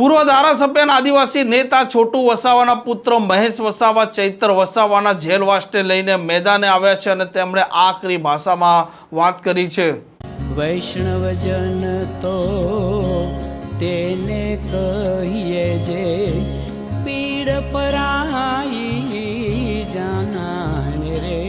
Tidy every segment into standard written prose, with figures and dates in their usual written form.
પૂર્વ ધારાસભ્ય અને આદિવાસી નેતા છોટુ વસાવાના પુત્ર મહેશ વસાવા ચૈતર વસાવાના જેલવાસને લઈને મેદાને આવ્યા છે અને તેમણે આકરી ભાષામાં વાત કરી છે। વૈષ્ણવજન તો તેને કહીએ જે પીડ પરાઈ જાનાને રે।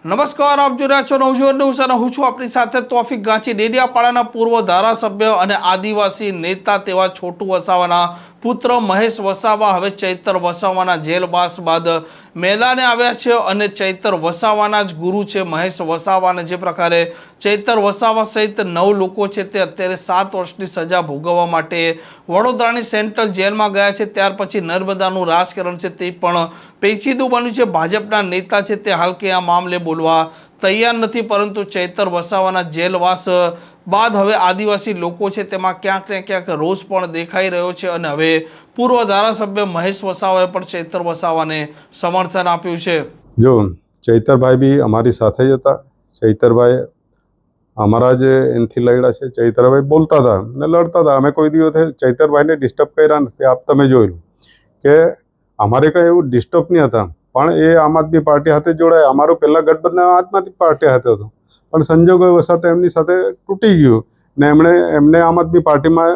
નમસ્કાર, આપ જોઈ રહ્યા છો નવજીવન ન્યૂઝ અને હું છું આપણી સાથે તોફિક ગાંચી। ડેડિયાપાડાના પૂર્વ ધારાસભ્ય અને આદિવાસી નેતા તેવા છોટુ વસાવાના પુત્ર મહેશ વસાવા હવે ચૈતર વસાવાના જેલવાસ બાદ મેદાને આવ્યા છે અને ચૈતર વસાવાના જ ગુરુ છે મહેશ વસાવાને જે પ્રકારે ચૈતર વસાવા સહિત 9 લોકો છે તે અત્યારે 7 વર્ષની સજા ભોગવવા માટે વડોદરાની સેન્ટ્રલ જેલમાં ગયા છે। ત્યાર પછી નર્મદાનું રાજકારણ છે તે પણ પેચીદું બન્યું છે। ભાજપના નેતા છે તે હાલ કે આ મામલે બોલવા તૈયાર નથી, પરંતુ ચૈતર વસાવાના જેલવાસ બાદ હવે આદિવાસી લોકો છે તેમાં ક્યાંક ને ક્યાંક રોષ પણ દેખાઈ રહ્યો છે અને હવે પૂર્વ ધારાસભ્ય મહેશ વસાવાએ પણ ચૈતર વસાવાને સમર્થન આપ્યું છે। જો ચૈતરભાઈ બી અમારી સાથે જ હતા। ચૈતરભાઈ અમારા જ એનથી લડ્યા છે। ચૈતરભાઈ બોલતા હતા ને લડતા હતા। અમે કોઈ દિવસ ચૈતરભાઈને ડિસ્ટર્બ કર્યા નથી। આપ તમે જોયું કે અમારે કંઈ એવું ડિસ્ટર્બ નહીં હતા, પણ એ આમ આદમી પાર્ટી સાથે જોડાયા। અમારું પહેલાં ગઠબંધન આમ આદમી પાર્ટી સાથે હતું, પણ સંજોગો વસાતે એમની સાથે તૂટી ગયું ને એમને આમ આદમી પાર્ટીમાં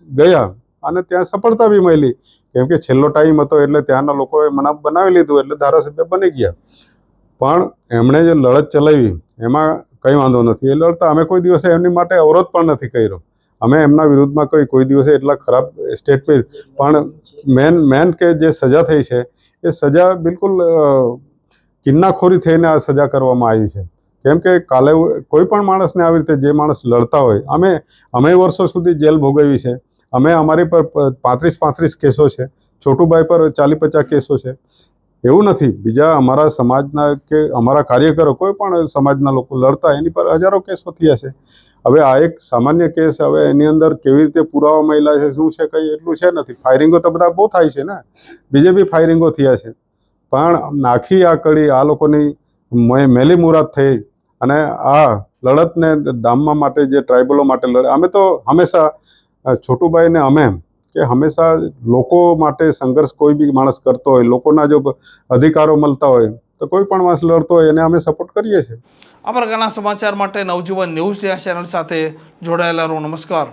ગયા અને ત્યાં સફળતા બી મળી, કેમ કે છેલ્લો ટાઈમ હતો એટલે ત્યાંના લોકોએ મનાપ બનાવી લીધું એટલે ધારાસભ્ય બની ગયા। પણ એમણે જે લડત ચલાવી એમાં કંઈ વાંધો નથી, એ લડતા અમે કોઈ દિવસે એમની માટે અવરોધ પણ નથી કર્યો। અમે એમના વિરુદ્ધમાં કોઈ દિવસે એટલા ખરાબ સ્ટેટમેન્ટ, પણ મેન કે જે સજા થઈ છે એ સજા બિલકુલ કિન્નાખોરી થઈને આ સજા કરવામાં આવી છે। કેમ કે કાલે કોઈ પણ માણસને આવી રીતે જે માણસ લડતા હોય, અમે વર્ષો સુધી જેલ ભોગવી છે। અમારી પર 35 કેસો છે, છોટુભાઈ પર 40-50 કેસો છે। એવું નથી, બીજા અમારા સમાજના કે અમારા કાર્યકરો કોઈ પણ સમાજના લોકો લડતા એની પર હજારો કેસો થયા છે। હવે આ એક સામાન્ય કેસ, હવે એની અંદર કેવી રીતે પુરાવા મળ્યા છે શું છે કંઈ એટલું છે નથી। ફાયરિંગો તો બધા બહુ થાય છે ને, બીજે બી ફાયરિંગો થયા છે, પણ આખી આ કડી આ લોકોની મેલી મુરાદ થઈ અને આ લડતને ડામવા માટે જે ટ્રાઇબલો માટે લડે। અમે તો હંમેશા છોટુભાઈને કે હંમેશા લોકો માટે સંઘર્ષ કોઈ બી માણસ કરતો હોય, લોકોના જો અધિકારો મળતા હોય તો કોઈ પણ માણસ લડતો હોય એને અમે સપોર્ટ કરીએ છીએ। આ પ્રકારના સમાચાર માટે નવજીવન ન્યૂઝ ચેનલ સાથે જોડાયેલા રહો। નમસ્કાર।